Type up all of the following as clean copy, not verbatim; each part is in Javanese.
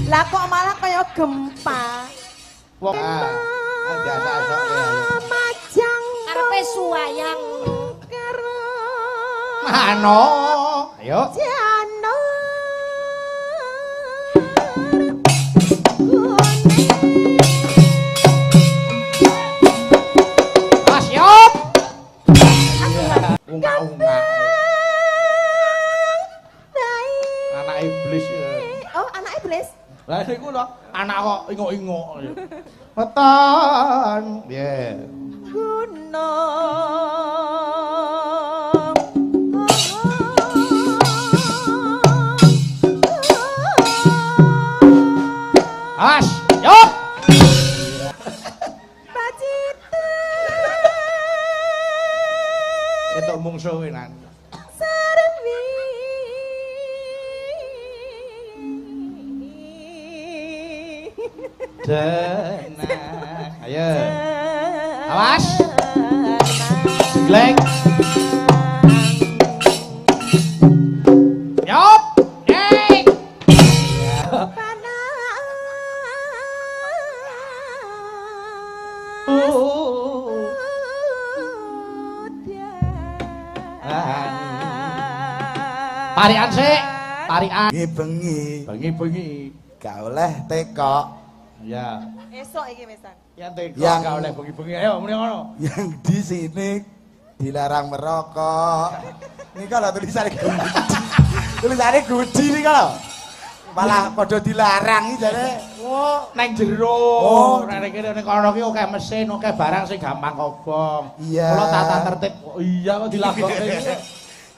Lah kok malah kaya gempa. Wong biasa esok ya. Majang Karepe suwayang. karo. Mano. Ayo. Jano. Mas yop. Unga-unga. Anak iblis ya. Oh, anak iblis. Lah niku lho, anak kok ingok-ingok. Weton. Piye? Gunung. As, yop. Pacita. Itu mungsuh winan. Sarwi. Denah. Ayo. Awas. Jegleng. Yop. Hey. Tarian sik, tarian. Bengi. Gak oleh tekok. Ya. Esok iki mesan. Yang tega Yang- gak oleh bengi-bengi. Ayo muni ngono. Yang di sini dilarang merokok. Ini kalau tulisannya Gucci. Tulisannya Gucci nih kalau. Malah padha dilarang iki jare. Oh, nang jero. Oh. Nek kene ning kono ki akeh mesin, akeh barang sing gampang kobong. Iya. Kula tata tertib. Oh, iya kok dilagokke iki.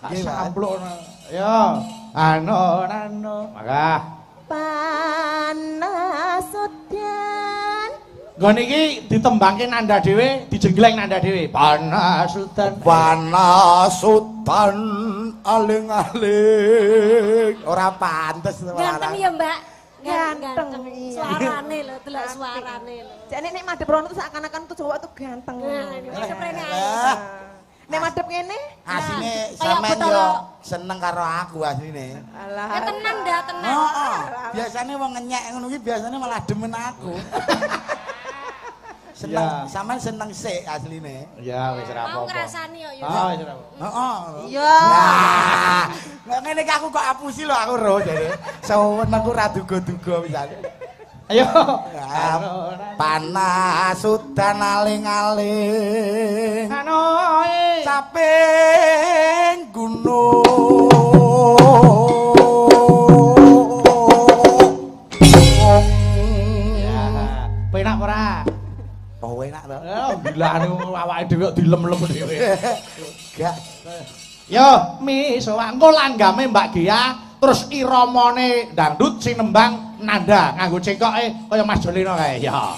Tak Iya, Mas. samplokno. Yo. Ano. Makah. Panasudan. Nggon iki ditembangke nanda dhewe, dijenggleng nanda dhewe. Panasudan. Panasutan aling-aling. Ora pantes Ganteng ya, Mbak. Ganteng, iya. Suarane lho, delok suarane lho. Jadi nek madhep rono tuh seakan-akan tuh Jawa tuh ganteng. Nah, ini seprene ae. Lah, Nek madhep kene, asline Kayak sampean Bathara. yo seneng karo aku asline. alah. Ya tenan dah, tenan. Heeh. Biasane wong ngenyek ngono ki biasane malah demen aku. Seneng, Iya. sampean seneng sik asline. Ya wis ora Mau apa-apa. ngrasani yo. Ah, wis ora apa-apa. Heeh. Iya. Nah, nek ngene iki aku kok apusi lho aku ro jare. Sewenengku ra duga-duga misale. Ayo. Panas udan aling-aling. Ano. Caping gunung. Ya. Penak ora? Oh enak to. Gila niku awake dhewe kok dilem-lem dhewe. Gak. Yo, miso engko langgame Mbak Gia, terus iramane dangdut sinembang nanda nganggo cekoke kaya Mas Jolino kae. Ya.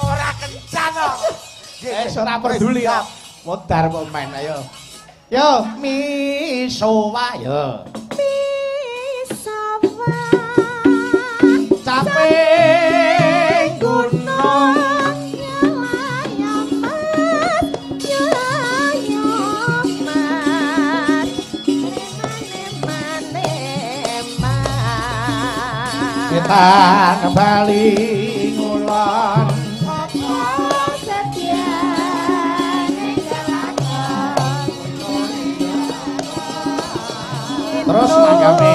Ora kencan kok. Ora peduli kok. Modar pemain ayo. Yo, miso wae yo. Misawa. Caping gunung. Kita kembali ngulon terus nanggame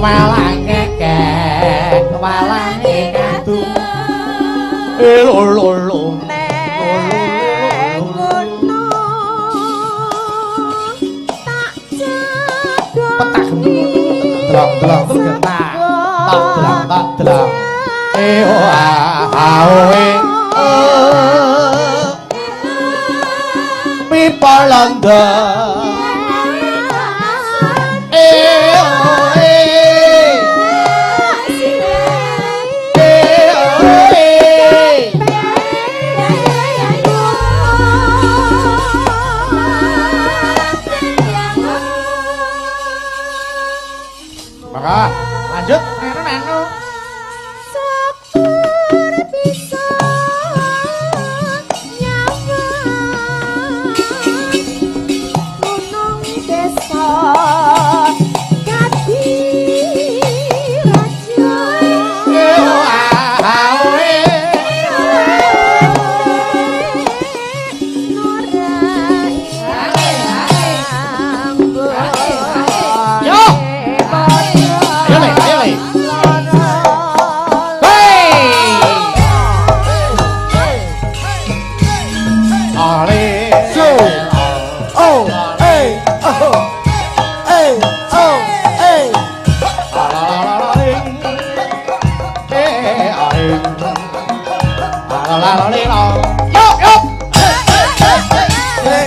walange kek walange kadu lolo Neng gunung tak jago delok getak tak delok aoe mi palanda maka lanjut nenu Syukur bisa nyawa gunung desa Kadi raja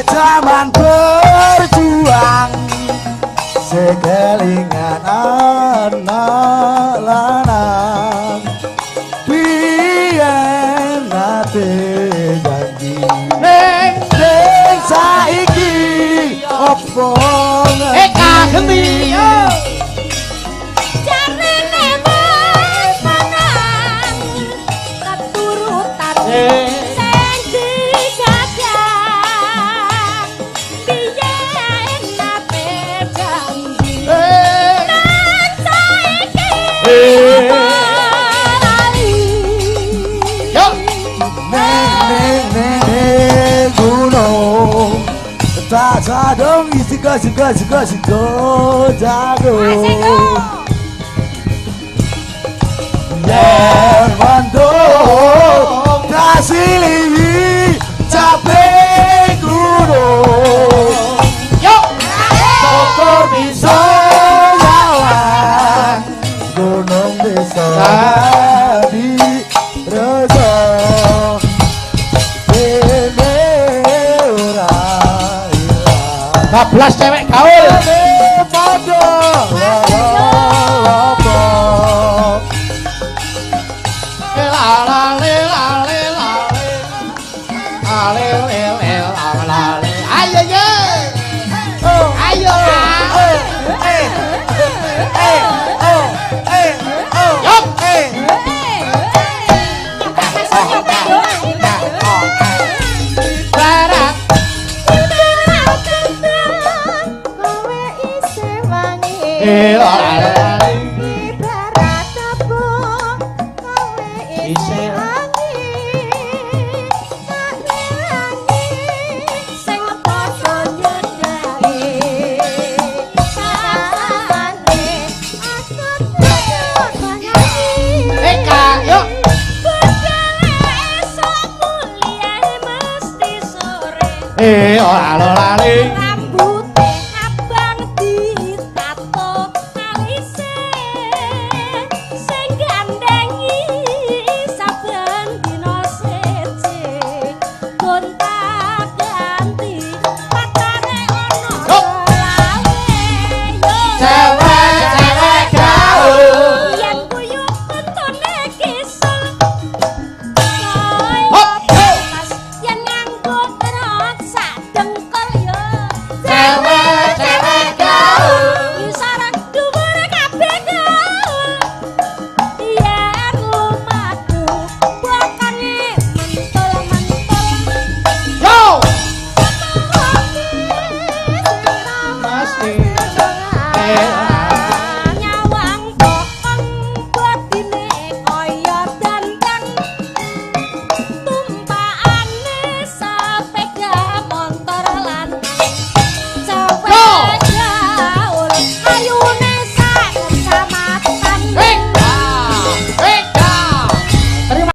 Zaman berjuang segelingan anak lanang biyen nate janji ning saiki opo kagendi Jarene wis menang keturutan sing digagang biyen nate janji nang saiki lali yo neng gunung tak sadong isi kasih jago yen mandung kasih liwi capek gunung yo syukur bisa lawan gunung bisa di rasa ini ora ilang 12 cewek gaul padha apa ayo ye ayo yo barat kowe isih wangi ibarat apa kowe isih wangi sing padha nyedhaki sane aku nyanyi Eka yo esok mulia mesti sore ora lali